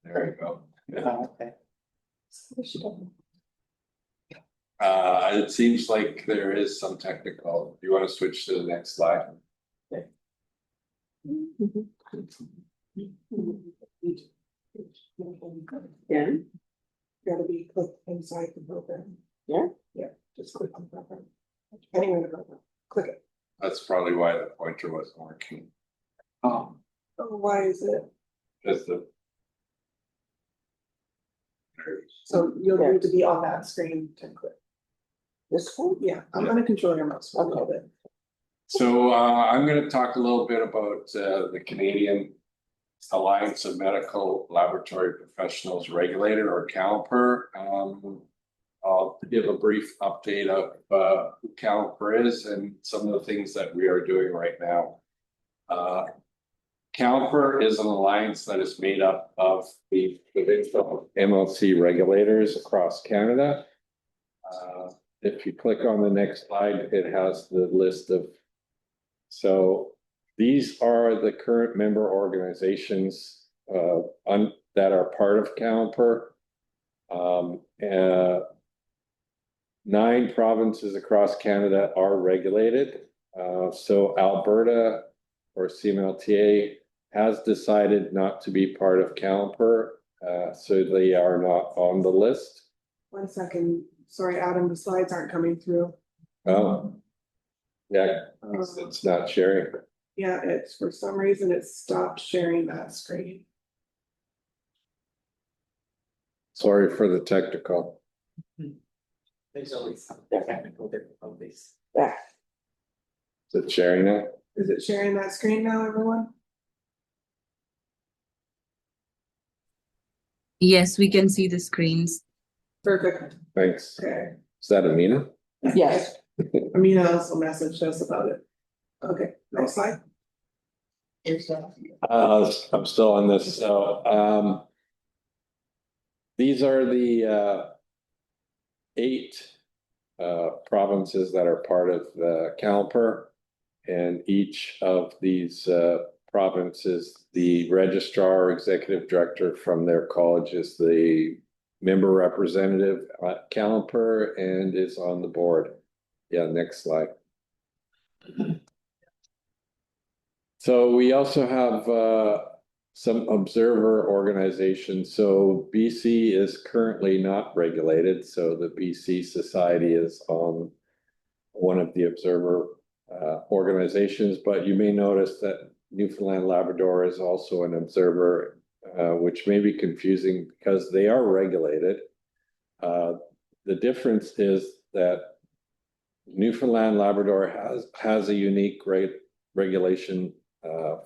There you go. Okay. It seems like there is some technical. Do you want to switch to the next slide? Yeah. Gotta be clicked inside the program. Yeah? Yeah, just click on the program. Anywhere the program, click it. That's probably why the pointer wasn't working. Oh, why is it? Just the. So you'll need to be on that screen to click. This one? Yeah, I'm gonna control your mouse for a little bit. So I'm going to talk a little bit about the Canadian Alliance of Medical Laboratory Professionals Regulator, or CAMLPR. I'll give a brief update of who CAMLPR is and some of the things that we are doing right now. CAMLPR is an alliance that is made up of the provincial MLC regulators across Canada. If you click on the next slide, it has the list of. So these are the current member organizations that are part of CAMLPR. 9 provinces across Canada are regulated. So Alberta, or CMLTA, has decided not to be part of CAMLPR, so they are not on the list. 1 second, sorry, Adam, the slides aren't coming through. Oh, yeah, it's not sharing. Yeah, it's for some reason it stopped sharing that screen. Sorry for the technical. There's always some technical difficulties. Yeah. Is it sharing now? Is it sharing that screen now, everyone? Yes, we can see the screens. Perfect. Thanks. Okay. Is that Amina? Yes. Amina also messaged us about it. Okay, next slide. I'm still on this. So these are the 8 provinces that are part of the CAMLPR, and each of these provinces, the registrar or executive director from their college is the member representative at CAMLPR and is on the board. Yeah, next slide. So we also have some observer organizations. So BC is currently not regulated. So the BC Society is on one of the observer organizations, but you may notice that Newfoundland Labrador is also an observer, which may be confusing because they are regulated. The difference is that Newfoundland Labrador has a unique regulation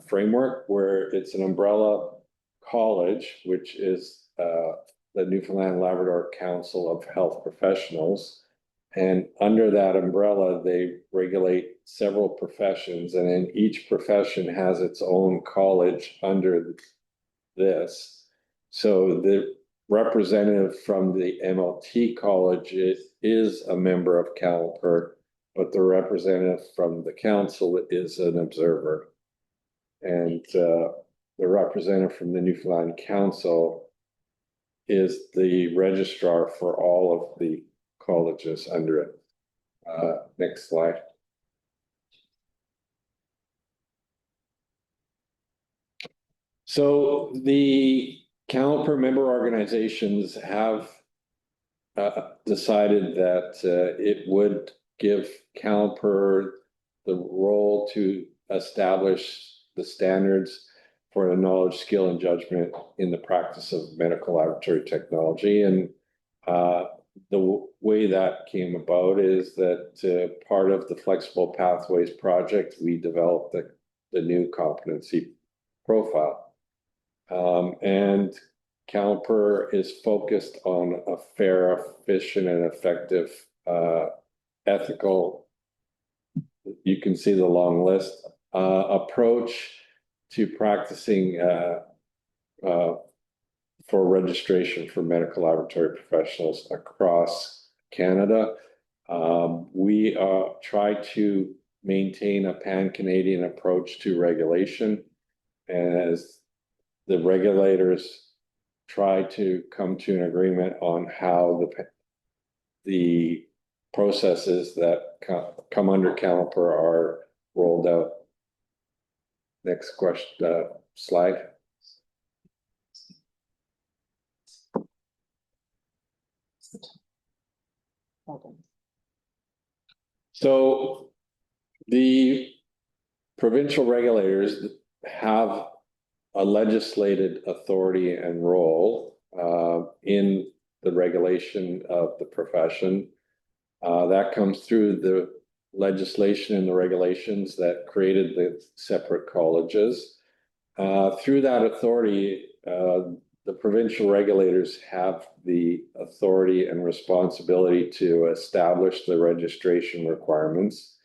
framework where it's an umbrella college, which is the Newfoundland Labrador Council of Health Professionals. And under that umbrella, they regulate several professions, and then each profession has its own college under this. So the representative from the MLT college is a member of CAMLPR, but the representative from the council is an observer. And the representative from the Newfoundland Council is the registrar for all of the colleges under it. Next slide. So the CAMLPR member organizations have decided that it would give CAMLPR the role to establish the standards for the knowledge, skill, and judgment in the practice of medical laboratory technology. And the way that came about is that part of the Flexible Pathways project, we developed the new competency profile. And CAMLPR is focused on a fair, efficient, and effective ethical, you can see the long list, approach to practicing for registration for medical laboratory professionals across Canada. We try to maintain a pan-Canadian approach to regulation, and as the regulators try to come to an agreement on how the processes that come under CAMLPR are rolled out. Next question, slide. So the provincial regulators have a legislated authority and role in the regulation of the profession. That comes through the legislation and the regulations that created the separate colleges. Through that authority, the provincial regulators have the authority and responsibility to establish the registration requirements,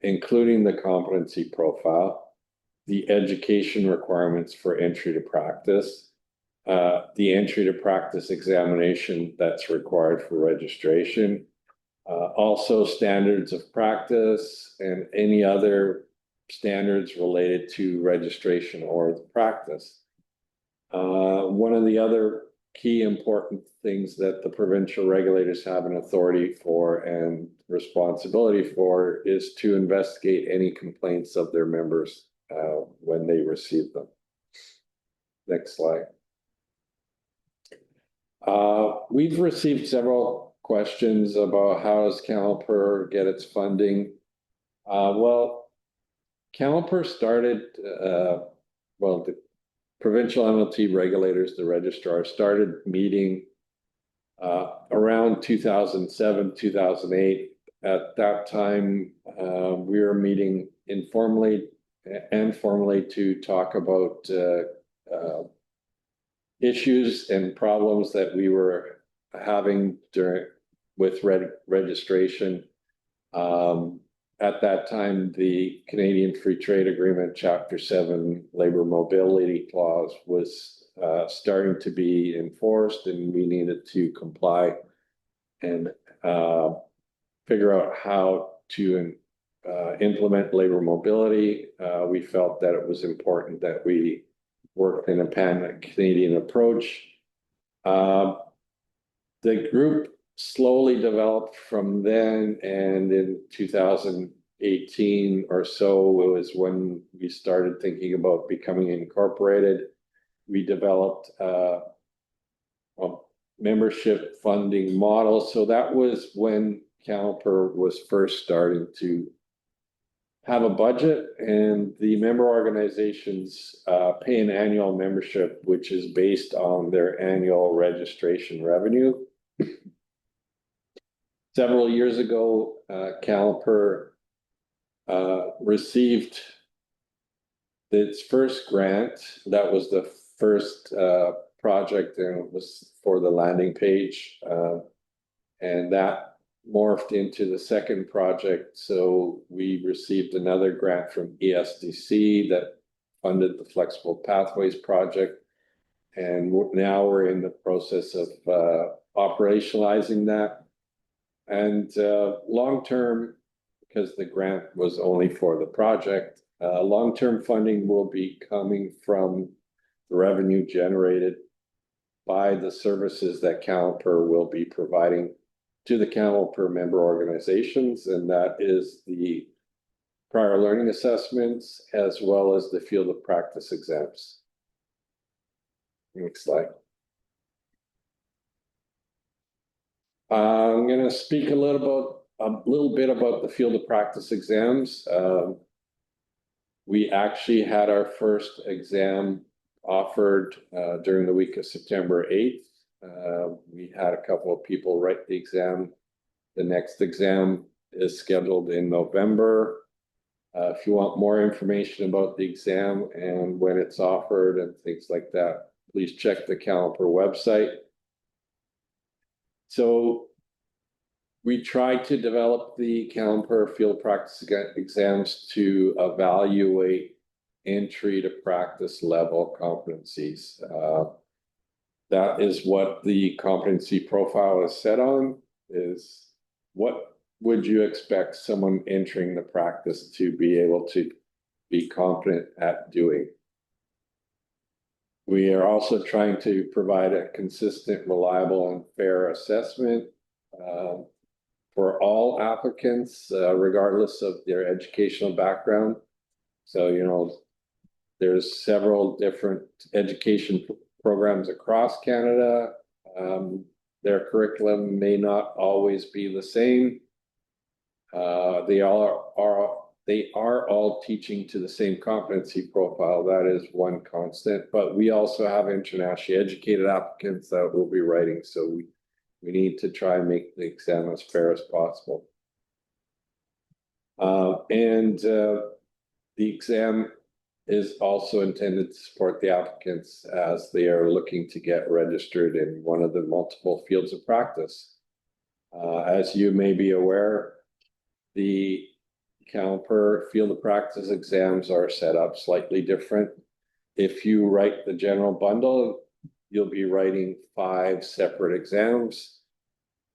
including the competency profile, the education requirements for entry to practice, the entry to practice examination that's required for registration, also standards of practice and any other standards related to registration or the practice. One of the other key important things that the provincial regulators have an authority for and responsibility for is to investigate any complaints of their members when they receive them. Next slide. We've received several questions about how does CAMLPR get its funding. Well, CAMLPR started, the provincial MLT regulators, the registrar, started meeting around 2007, 2008. At that time, we were meeting informally and formally to talk about issues and problems that we were having with registration. At that time, the Canadian Free Trade Agreement, Chapter 7 Labor Mobility Clause was starting to be enforced, and we needed to comply and figure out how to implement labor mobility. We felt that it was important that we worked in a pan-Canadian approach. The group slowly developed from then, and in 2018 or so, it was when we started thinking about becoming incorporated. We developed a membership funding model. So that was when CAMLPR was first starting to have a budget, and the member organizations pay an annual membership, which is based on their annual registration revenue. Several years ago, CAMLPR received its first grant. That was the first project, and it was for the landing page. And that morphed into the second project. So we received another grant from ESDC that funded the Flexible Pathways project. And now we're in the process of operationalizing that. And long-term, because the grant was only for the project, long-term funding will be coming from the revenue generated by the services that CAMLPR will be providing to the CAMLPR member organizations, and that is the prior learning assessments as well as the field of practice exams. Next slide. I'm going to speak a little bit about the field of practice exams. We actually had our first exam offered during the week of September 8th. We had a couple of people write the exam. The next exam is scheduled in November. If you want more information about the exam and when it's offered and things like that, please check the CAMLPR website. So we tried to develop the CAMLPR field practice exams to evaluate entry to practice level competencies. That is what the competency profile is set on, is what would you expect someone entering the practice to be able to be competent at doing? We are also trying to provide a consistent, reliable, and fair assessment for all applicants, regardless of their educational background. So, you know, there's several different education programs across Canada. Their curriculum may not always be the same. They are all teaching to the same competency profile. That is one constant, but we also have internationally educated applicants that will be writing. So we need to try and make the exam as fair as possible. The exam is also intended to support the applicants as they are looking to get registered in one of the multiple fields of practice. As you may be aware, the CAMLPR field of practice exams are set up slightly different. If you write the general bundle, you'll be writing 5 separate exams,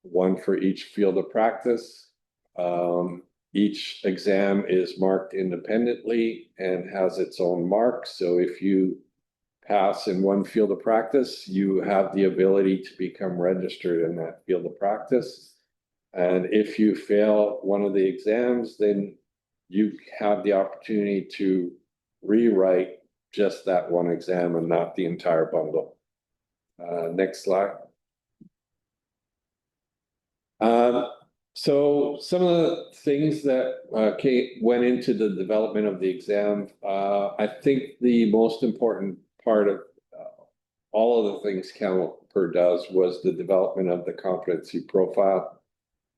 one for each field of practice. Each exam is marked independently and has its own mark. So if you pass in one field of practice, you have the ability to become registered in that field of practice. And if you fail one of the exams, then you have the opportunity to rewrite just that one exam and not the entire bundle. Next slide. So some of the things that went into the development of the exam, I think the most important part of all of the things CAMLPR does was the development of the competency profile.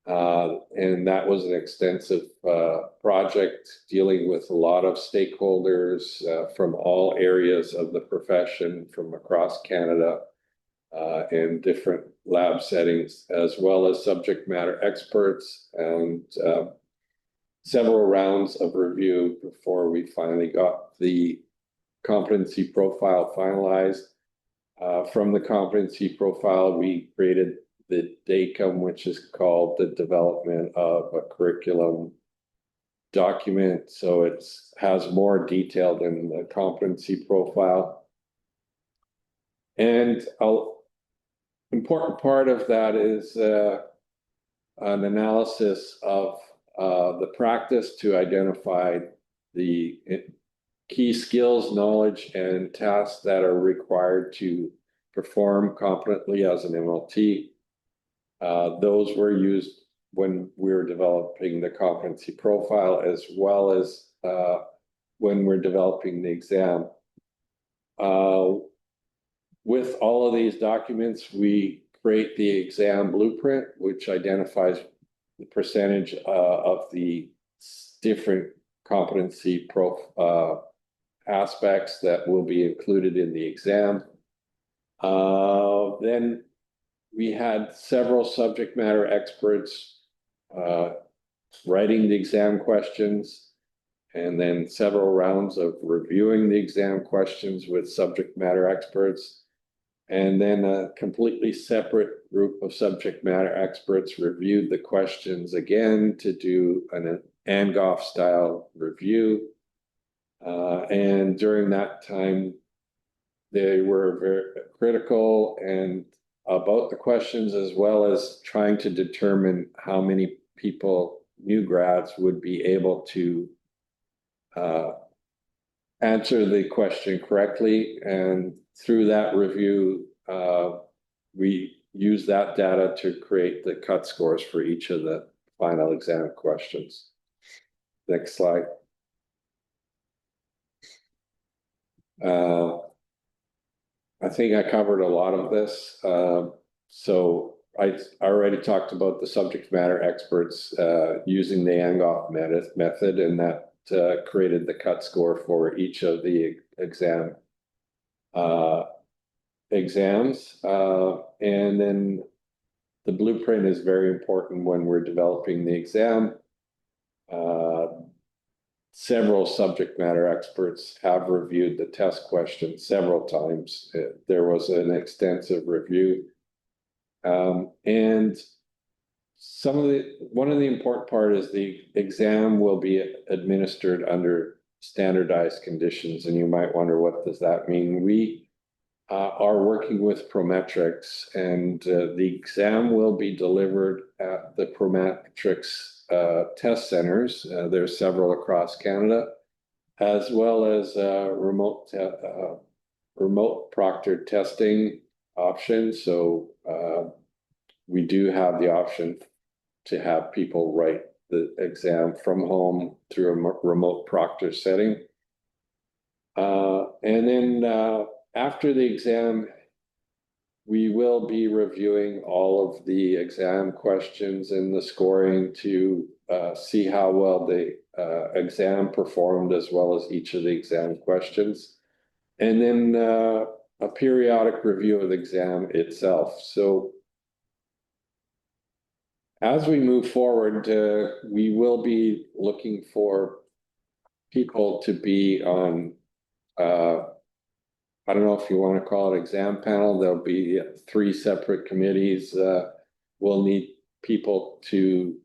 And that was an extensive project dealing with a lot of stakeholders from all areas of the profession from across Canada. In different lab settings, as well as subject matter experts, and several rounds of review before we finally got the competency profile finalized. From the competency profile, we created the DACOM, which is called the development of a curriculum document. So it has more detail than the competency profile. And important part of that is an analysis of the practice to identify the key skills, knowledge, and tasks that are required to perform competently as an MLT. Those were used when we were developing the competency profile, as well as when we're developing the exam. With all of these documents, we create the exam blueprint, which identifies the percentage of the different competency aspects that will be included in the exam. Then we had several subject matter experts writing the exam questions, and then several rounds of reviewing the exam questions with subject matter experts. And then a completely separate group of subject matter experts reviewed the questions again to do an Angoff style review. And during that time, they were very critical and about the questions, as well as trying to determine how many people, new grads, would be able to answer the question correctly. And through that review, we use that data to create the cut scores for each of the final exam questions. Next slide. I think I covered a lot of this. So I already talked about the subject matter experts using the Angoff method, and that created the cut score for each of the exams. And then the blueprint is very important when we're developing the exam. Several subject matter experts have reviewed the test questions several times. There was an extensive review. And one of the important part is the exam will be administered under standardized conditions. And you might wonder, what does that mean? We are working with Prometrics, and the exam will be delivered at the Prometrics test centers. There's several across Canada, as well as remote proctored testing options. So we do have the option to have people write the exam from home through a remote proctor setting. And then after the exam, we will be reviewing all of the exam questions and the scoring to see how well the exam performed, as well as each of the exam questions. And then a periodic review of the exam itself. So as we move forward, we will be looking for people to be on, I don't know if you want to call it exam panel. There'll be 3 separate committees. We'll need people to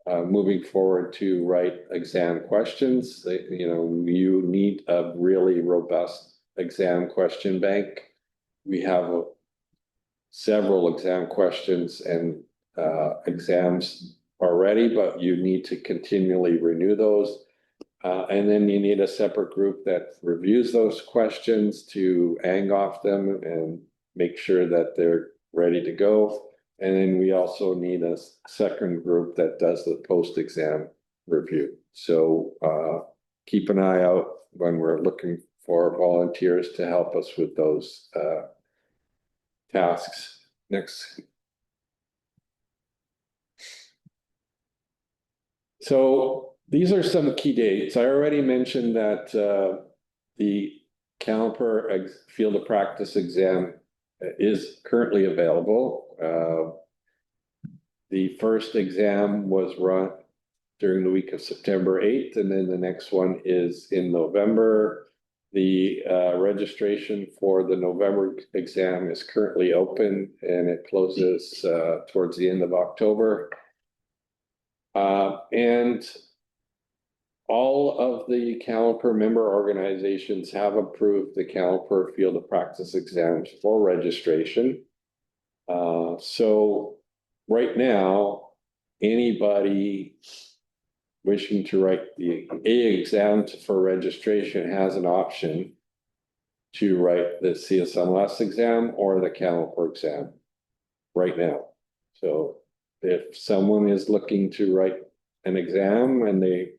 moving forward to write exam questions. You need a really robust exam question bank. We have several exam questions and exams already, but you need to continually renew those. And then you need a separate group that reviews those questions to hang off them and make sure that they're ready to go. And then we also need a second group that does the post-exam review. So keep an eye out when we're looking for volunteers to help us with those tasks. Next. So these are some key dates. I already mentioned that the CAMLPR field of practice exam is currently available. The first exam was run during the week of September 8th, and then the next one is in November. The registration for the November exam is currently open, and it closes towards the end of October. And all of the CAMLPR member organizations have approved the CAMLPR field of practice exams for registration. So right now, anybody wishing to write the exam for registration has an option to write the CSMLS exam or the CAMLPR exam right now. So if someone is looking to write an exam and they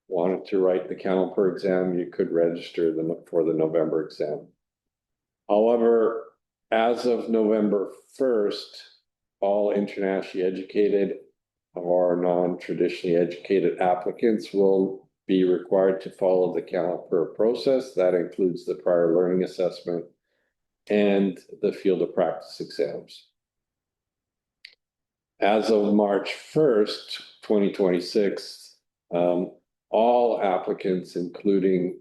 wanted to write the CAMLPR exam, you could register them for the November exam. However, as of November 1st, all internationally educated or non-traditionally educated applicants will be required to follow the CAMLPR process. That includes the prior learning assessment and the field of practice exams. As of March 1st, 2026, all applicants, including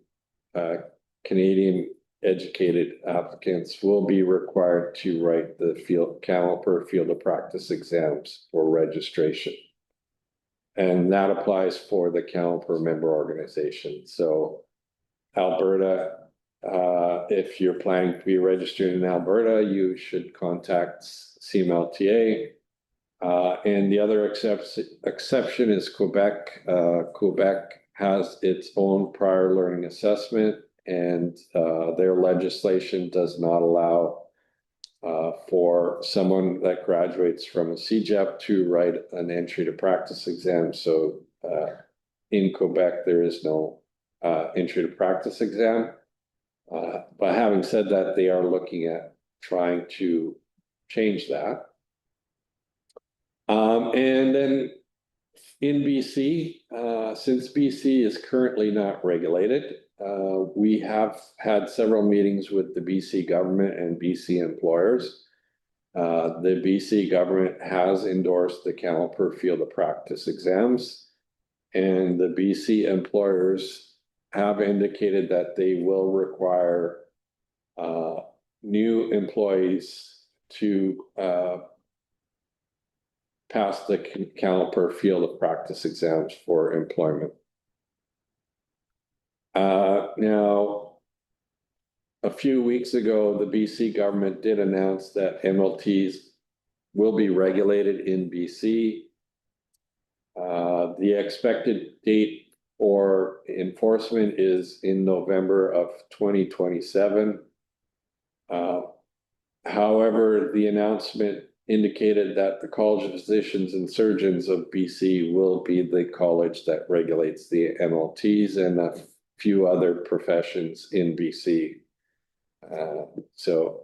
Canadian educated applicants, will be required to write the CAMLPR field of practice exams for registration. And that applies for the CAMLPR member organization. So Alberta, if you're planning to be registered in Alberta, you should contact CMLTA. And the other exception is Quebec. Quebec has its own prior learning assessment, and their legislation does not allow for someone that graduates from a CEGEP to write an entry to practice exam. So in Quebec, there is no entry to practice exam. But having said that, they are looking at trying to change that. And then in BC, since BC is currently not regulated, we have had several meetings with the BC government and BC employers. The BC government has endorsed the CAMLPR field of practice exams, and the BC employers have indicated that they will require new employees to pass the CAMLPR field of practice exams for employment. Now, a few weeks ago, the BC government did announce that MLTs will be regulated in BC. The expected date for enforcement is in November of 2027. However, the announcement indicated that the College of Physicians and Surgeons of BC will be the college that regulates the MLTs and a few other professions in BC. So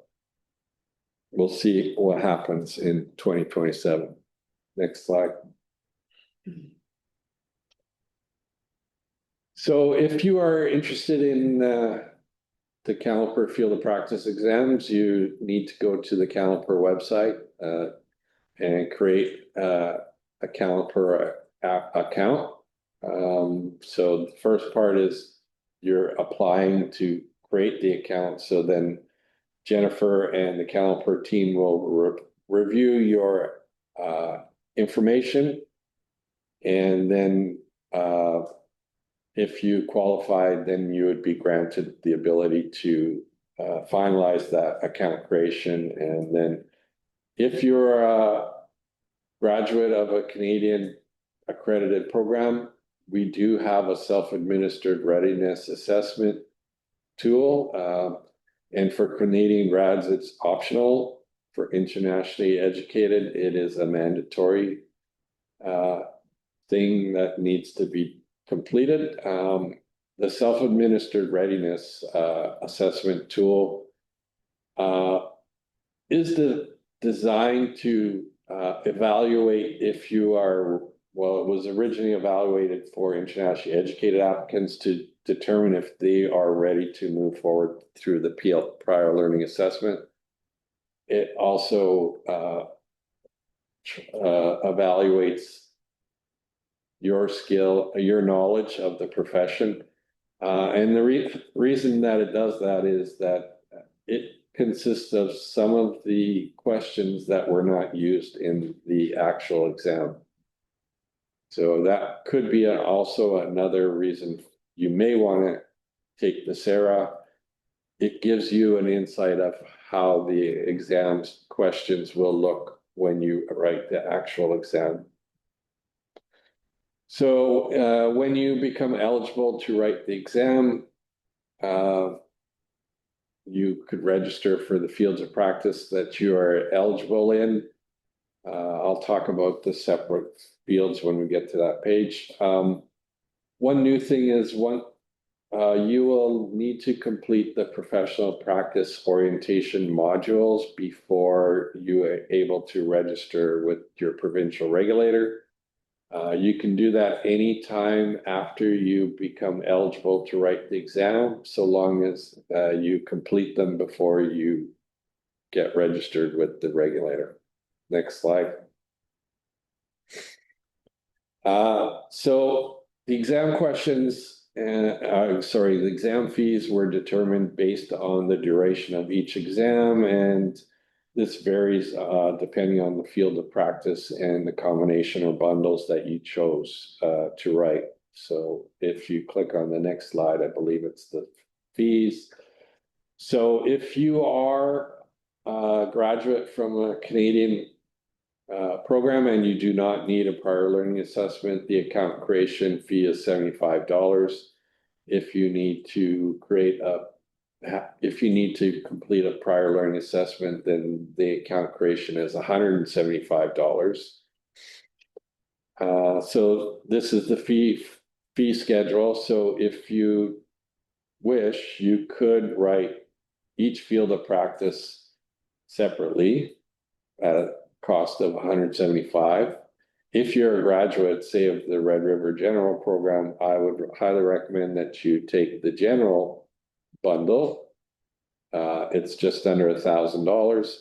we'll see what happens in 2027. Next slide. So if you are interested in the CAMLPR Field of Practice exams, you need to go to the CAMLPR website and create a CAMLPR account. So the first part is you're applying to create the account. So then Jennifer and the CAMLPR team will review your information, and then if you qualified, then you would be granted the ability to finalize that account creation. And then if you're a graduate of a Canadian accredited program, we do have a self-administered readiness assessment tool. And for Canadian grads, it's optional. For internationally educated, it is a mandatory thing that needs to be completed. The self-administered readiness assessment tool is designed to evaluate if you are, well, it was originally evaluated for internationally educated applicants to determine if they are ready to move forward through the prior learning assessment. It also evaluates your skill, your knowledge of the profession. And the reason that it does that is that it consists of some of the questions that were not used in the actual exam. So that could be also another reason you may want to take the SARA. It gives you an insight of how the exam's questions will look when you write the actual exam. So when you become eligible to write the exam, you could register for the fields of practice that you are eligible in. I'll talk about the separate fields when we get to that page. One new thing is you will need to complete the professional practice orientation modules before you are able to register with your provincial regulator. You can do that anytime after you become eligible to write the exam, so long as you complete them before you get registered with the regulator. Next slide. So the exam questions, the exam fees were determined based on the duration of each exam, and this varies depending on the field of practice and the combination or bundles that you chose to write. So if you click on the next slide, I believe it's the fees. So if you are a graduate from a Canadian program and you do not need a prior learning assessment, the account creation fee is $75. If you need to complete a prior learning assessment, then the account creation is $175. So this is the fee schedule. So if you wish, you could write each field of practice separately at a cost of $175. If you're a graduate, say, of the Red River General Program, I would highly recommend that you take the general bundle. It's just under $1,000.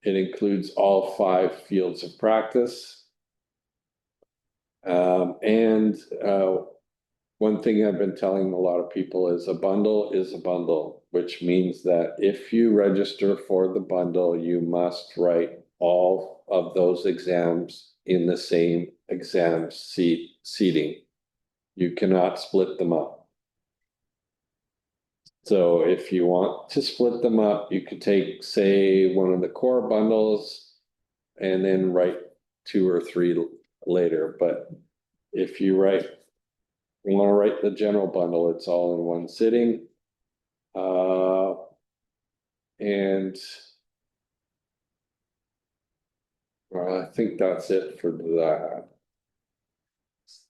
It includes all 5 fields of practice. And one thing I've been telling a lot of people is a bundle, which means that if you register for the bundle, you must write all of those exams in the same exam seating. You cannot split them up. So if you want to split them up, you could take, say, one of the core bundles and then write 2 or 3 later. But if you want to write the general bundle, it's all in one sitting. And well, I think that's it for that.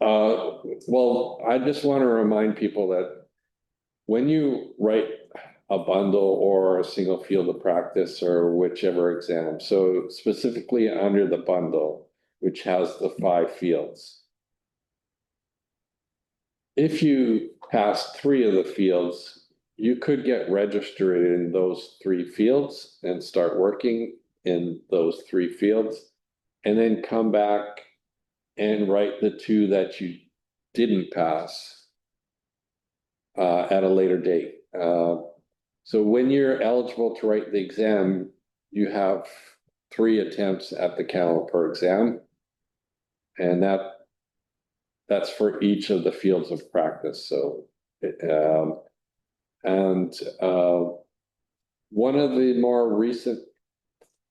Well, I just want to remind people that when you write a bundle or a single field of practice or whichever exam, so specifically under the bundle, which has the 5 fields, if you pass 3 of the fields, you could get registered in those 3 fields and start working in those 3 fields, and then come back and write the 2 that you didn't pass at a later date. So when you're eligible to write the exam, you have 3 attempts at the CAMLPR exam, and that's for each of the fields of practice. So, one of the more recent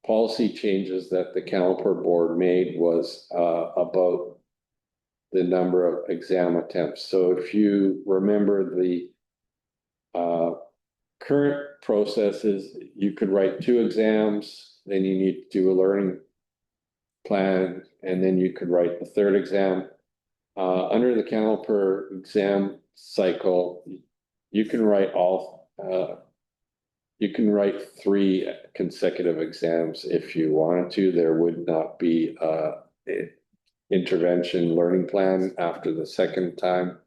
policy changes that the CAMLPR board made was about the number of exam attempts. So if you remember, the current process is you could write 2 exams, then you need to do a learning plan, and then you could write the 3rd exam. Under the CAMLPR exam cycle, you can write 3 consecutive exams if you wanted to. There would not be an intervention learning plan after the 2nd time.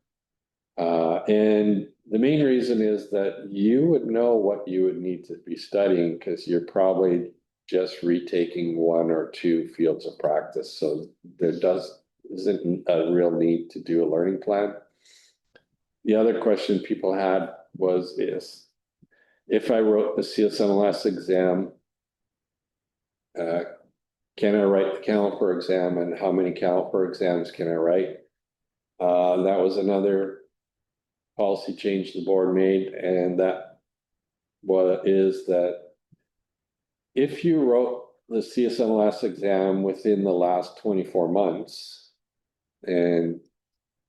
And the main reason is that you would know what you would need to be studying, because you're probably just retaking 1 or 2 fields of practice. So there isn't a real need to do a learning plan. The other question people had was, if I wrote the CSMLS exam, can I write the CAMLPR exam, and how many CAMLPR exams can I write? That was another policy change the board made, and that is that if you wrote the CSMLS exam within the last 24 months, and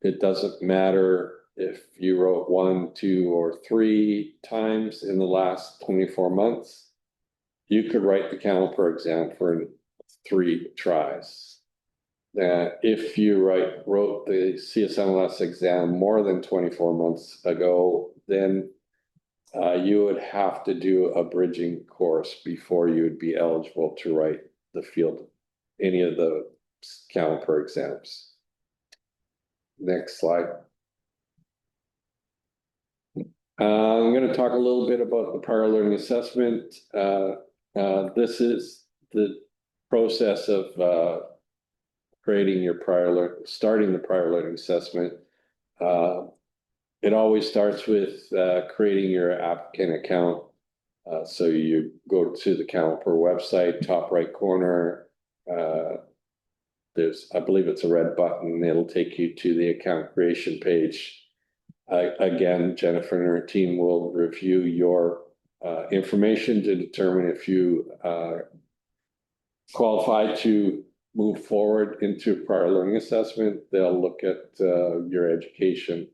it doesn't matter if you wrote 1, 2, or 3 times in the last 24 months, you could write the CAMLPR exam for 3 tries. If you wrote the CSMLS exam more than 24 months ago, then you would have to do a bridging course before you would be eligible to write any of the CAMLPR exams. Next slide. I'm going to talk a little bit about the prior learning assessment. This is the process of starting the prior learning assessment. It always starts with creating your applicant account. So you go to the CAMLPR website, top right corner. I believe it's a red button. It'll take you to the account creation page. Again, Jennifer and her team will review your information to determine if you qualify to move forward into prior learning assessment. They'll look at your education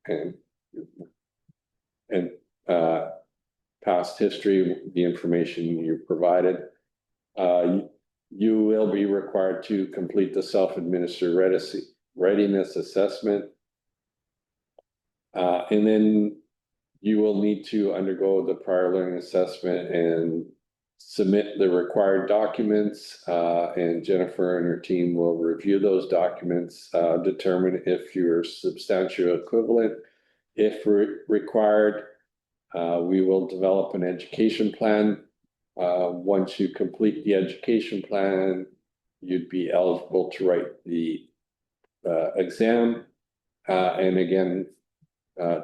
and past history, the information you provided. You will be required to complete the self-administered readiness assessment. And then you will need to undergo the prior learning assessment and submit the required documents, and Jennifer and her team will review those documents, determine if you're substantial equivalent. If required, we will develop an education plan. Once you complete the education plan, you'd be eligible to write the exam. And again,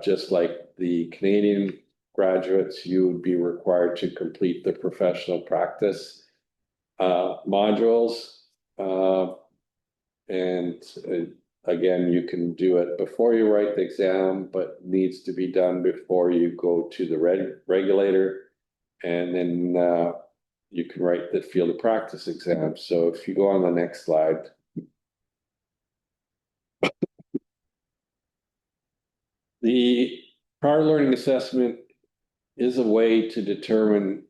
just like the Canadian graduates, you would be required to complete the professional practice modules. And again, you can do it before you write the exam, but needs to be done before you go to the regulator. And then you can write the field of practice exam. So if you go on the next slide. The prior learning assessment is a way to determine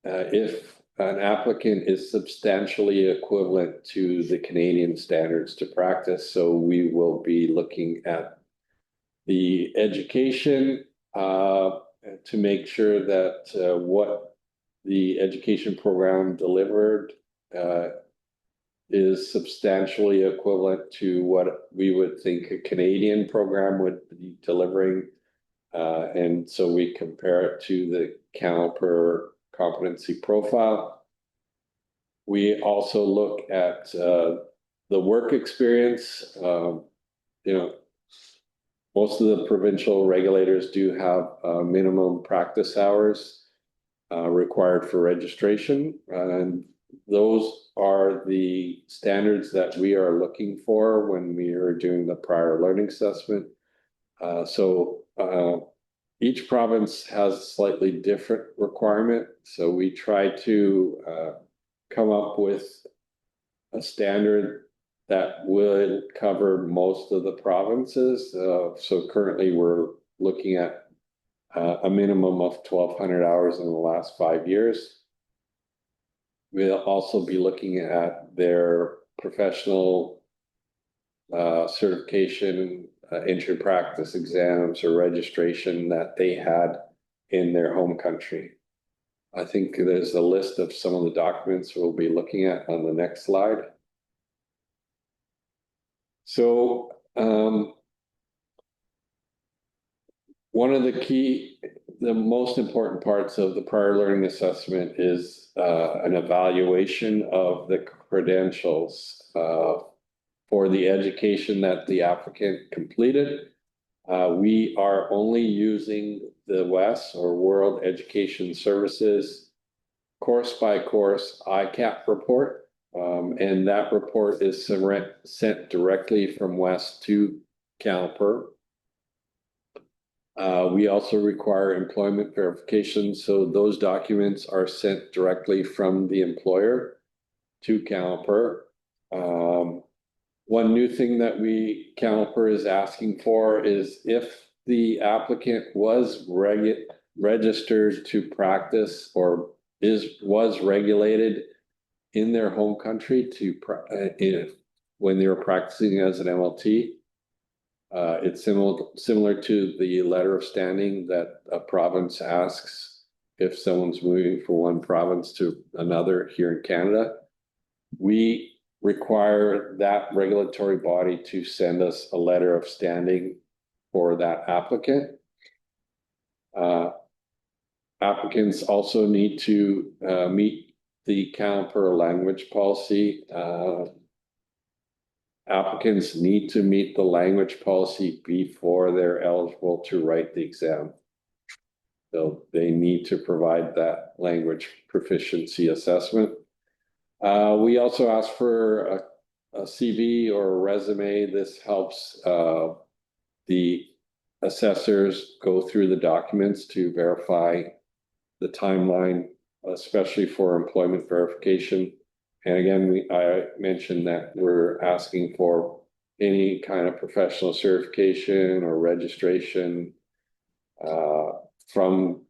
if an applicant is substantially equivalent to the Canadian standards to practice. So we will be looking at the education to make sure that what the education program delivered is substantially equivalent to what we would think a Canadian program would be delivering. And so we compare it to the CAMLPR competency profile. We also look at the work experience. Most of the provincial regulators do have minimum practice hours required for registration, and those are the standards that we are looking for when we are doing the prior learning assessment. Each province has a slightly different requirement. So we try to come up with a standard that would cover most of the provinces. So currently we're looking at a minimum of 1,200 hours in the last 5 years. We'll also be looking at their professional certification, entry practice exams or registration that they had in their home country. I think there's a list of some of the documents we'll be looking at on the next slide. So one of the most important parts of the prior learning assessment is an evaluation of the credentials for the education that the applicant completed. We are only using the WES or World Education Services course by course ICAP report. And that report is sent directly from WES to CAMLPR. We also require employment verification. So those documents are sent directly from the employer to CAMLPR. One new thing that CAMLPR is asking for is if the applicant was registered to practice or was regulated in their home country when they were practicing as an MLT. It's similar to the letter of standing that a province asks if someone's moving from one province to another here in Canada. We require that regulatory body to send us a letter of standing for that applicant. Applicants also need to meet the CAMLPR language policy. Applicants need to meet the language policy before they're eligible to write the exam. So they need to provide that language proficiency assessment. We also ask for a CV or a resume. This helps the assessors go through the documents to verify the timeline, especially for employment verification. And again, I mentioned that we're asking for any kind of professional certification or registration from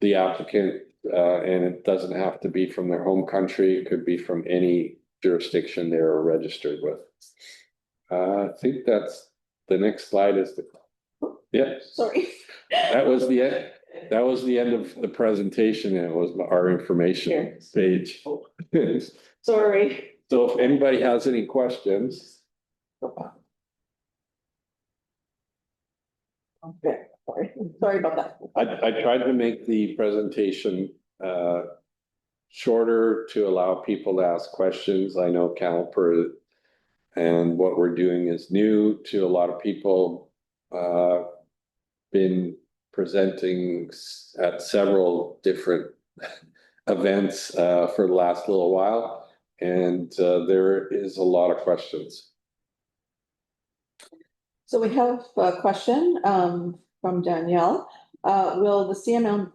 the applicant. And it doesn't have to be from their home country. It could be from any jurisdiction they're registered with. I think that's the next slide is Sorry. That was the end. That was the end of the presentation, and it was our information page. Sorry. So if anybody has any questions. Okay, sorry about that. I tried to make the presentation shorter to allow people to ask questions. I know CAMLPR and what we're doing is new to a lot of people. Been presenting at several different events for the last little while, and there is a lot of questions. So we have a question from Danielle. Will the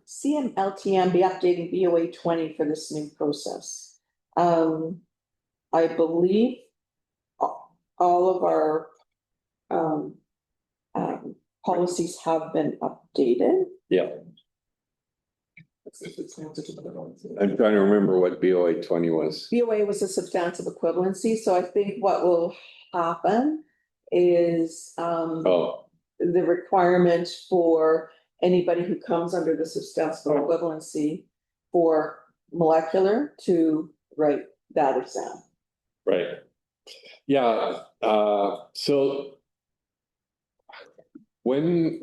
CMLTM be updating BOA 20 for this new process? I believe all of our policies have been updated. Yeah, I'm trying to remember what BOA 20 was. BOA was a substantive equivalency, so I think what will happen is Oh, the requirement for anybody who comes under the substantive equivalency for molecular to write that exam. right. Yeah, so when,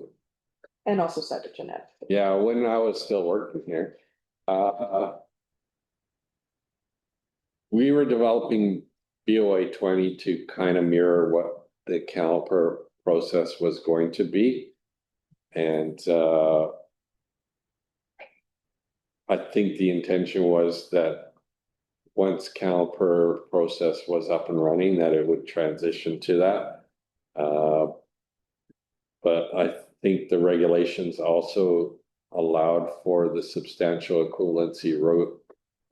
And also cytogenetic. yeah, when I was still working here, we were developing BOA 20 to kind of mirror what the CAMLPR process was going to be. And I think the intention was that once CAMLPR process was up and running, that it would transition to that. But I think the regulations also allowed for the substantial equivalency route.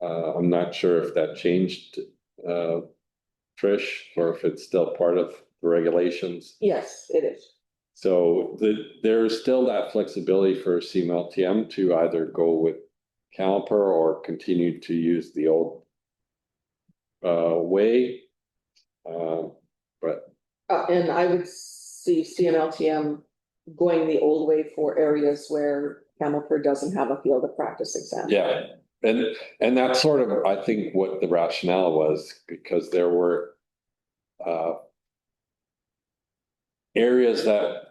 I'm not sure if that changed, Trish, or if it's still part of the regulations. Yes, it is. So there's still that flexibility for CMLTM to either go with CAMLPR or continue to use the old way. But And I would see CMLTM going the old way for areas where CAMLPR doesn't have a field of practice exam. yeah, and that's sort of, I think, what the rationale was, because there were areas that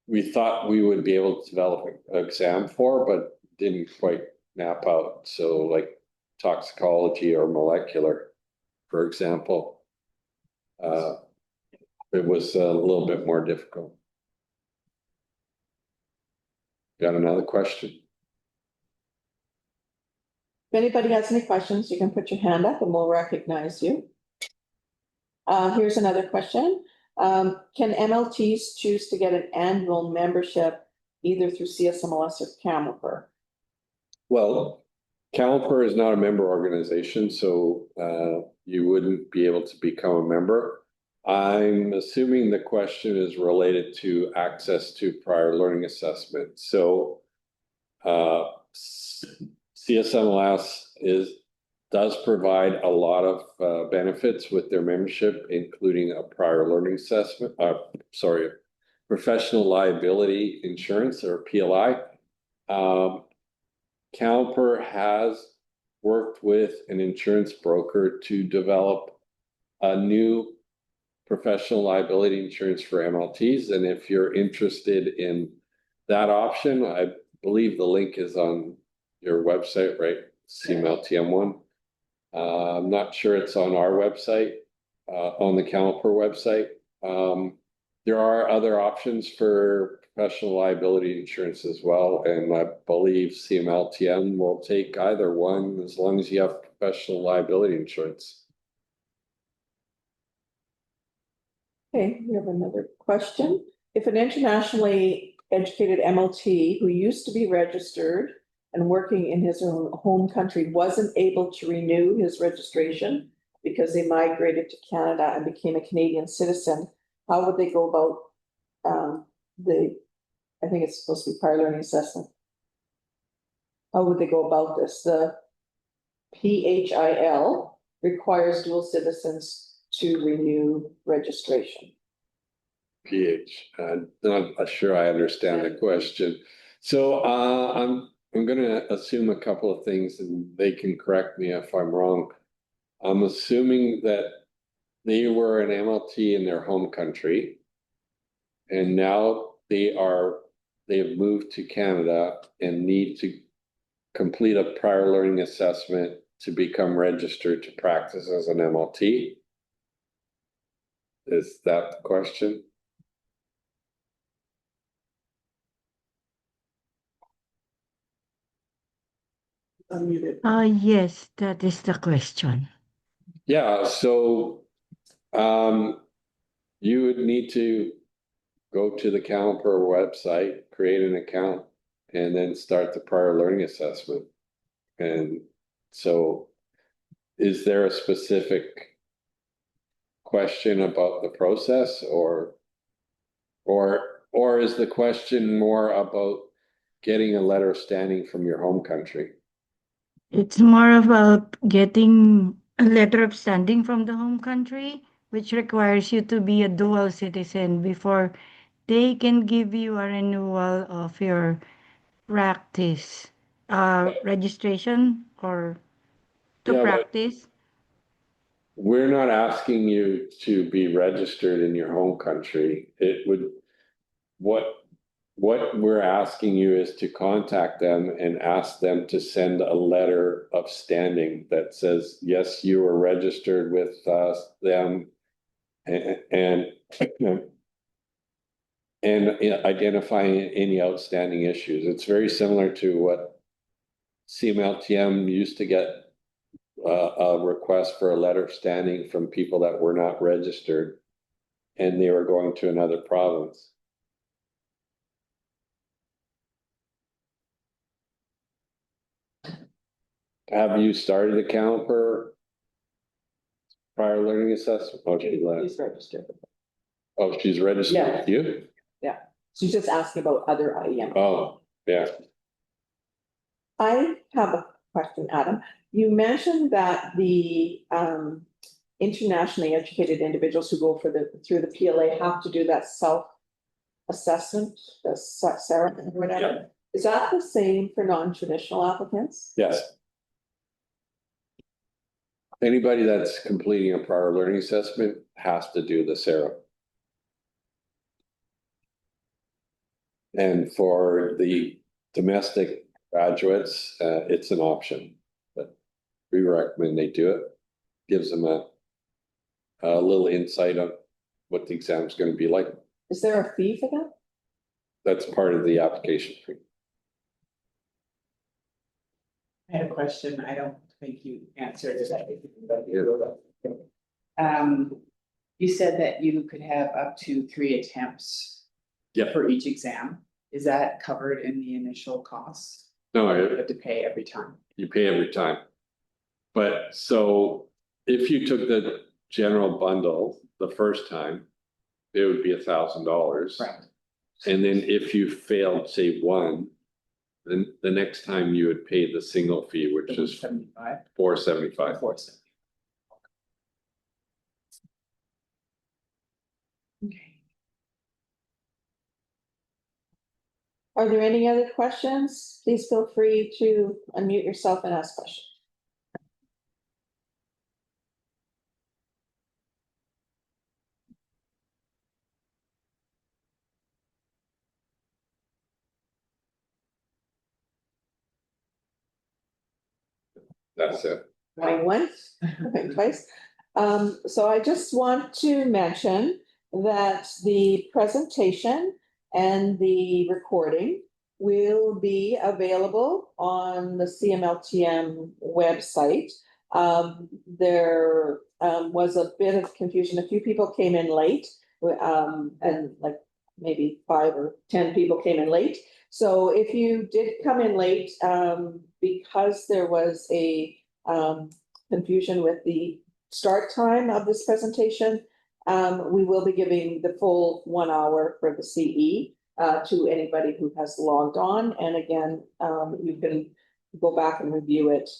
we thought we would be able to develop an exam for, but didn't quite map out. So like toxicology or molecular, for example, it was a little bit more difficult. Got another question? If anybody has any questions, you can put your hand up and we'll recognize you. Here's another question. Can MLTs choose to get an annual membership either through CSMLS or CAMLPR? Well, CAMLPR is not a member organization, so you wouldn't be able to become a member. I'm assuming the question is related to access to prior learning assessment. So CSMLS does provide a lot of benefits with their membership, including a prior learning assessment, professional liability insurance, or PLI. CAMLPR has worked with an insurance broker to develop a new professional liability insurance for MLTs. And if you're interested in that option, I believe the link is on your website, right? CMLTM one. I'm not sure it's on our website, on the CAMLPR website. There are other options for professional liability insurance as well, and I believe CMLTM will take either one as long as you have professional liability insurance. Okay, we have another question. If an internationally educated MLT who used to be registered and working in his own home country wasn't able to renew his registration because they migrated to Canada and became a Canadian citizen, how would they go about I think it's supposed to be prior learning assessment. How would they go about this? The PHIL requires dual citizens to renew registration. I'm not sure I understand the question. So I'm going to assume a couple of things, and they can correct me if I'm wrong. I'm assuming that they were an MLT in their home country, and now they have moved to Canada and need to complete a prior learning assessment to become registered to practice as an MLT. Is that the question? Unmuted. Yes, that is the question. Yeah, so you would need to go to the CAMLPR website, create an account, and then start the prior learning assessment. And so is there a specific question about the process or is the question more about getting a letter of standing from your home country? It's more about getting a letter of standing from the home country, which requires you to be a dual citizen before they can give you a renewal of your practice registration or to Yeah, but practice. we're not asking you to be registered in your home country. It would, what we're asking you is to contact them and ask them to send a letter of standing that says, yes, you are registered with them and identifying any outstanding issues. It's very similar to what CMLTM used to get a request for a letter of standing from people that were not registered and they were going to another province. Have you started a CAMLPR prior learning assessment? Oh, she left. He's registered. Oh, she's registered Yeah. with you? She's just asking about other IEM. Oh, yeah. I have a question, Adam. You mentioned that the internationally educated individuals who go through the PLA have to do that self-assessment, the Sarah, whatever. Is that the same for non-traditional applicants? Yes. Anybody that's completing a prior learning assessment has to do the SARA. And for the domestic graduates, it's an option, but we recommend they do it. Gives them a little insight on what the exam is going to be like. Is there a fee for that? That's part of the application fee. I had a question. I don't think you answered it. You said that you could have up to 3 attempts. Yeah. For each exam. Is that covered in the initial costs? No, You have to pay every time. you pay every time. But so if you took the general bundle the first time, it would be $1,000. Right. And then if you failed, say one, then the next time you would pay the single fee, which is 75. $475. Okay. Are there any other questions? Please feel free to unmute yourself and ask questions. That's it. Going once, going twice. So I just want to mention that the presentation and the recording will be available on the CMLTM website. There was a bit of confusion. A few people came in late, and like maybe 5 or 10 people came in late. So if you did come in late, because there was a confusion with the start time of this presentation, we will be giving the full 1 hour for the CE to anybody who has logged on. And again, you can go back and review it,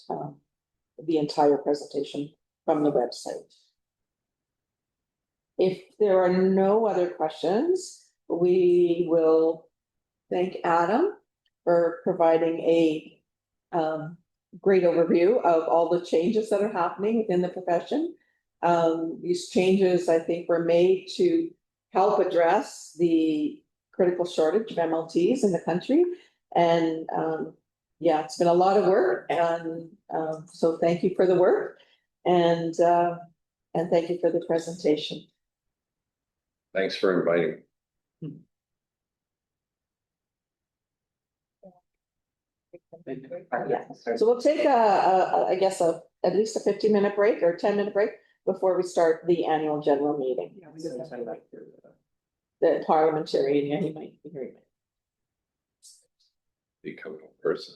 the entire presentation from the website. If there are no other questions, we will thank Adam for providing a great overview of all the changes that are happening within the profession. These changes, I think, were made to help address the critical shortage of MLTs in the country. And yeah, it's been a lot of work. And so thank you for the work. And thank you for the presentation. Thanks for inviting. Yeah. So we'll take I guess at least a 15-minute break or 10-minute break before we start the annual general meeting. Yeah, we just have to the parliamentarian, yeah, he might be hearing it. Become a person.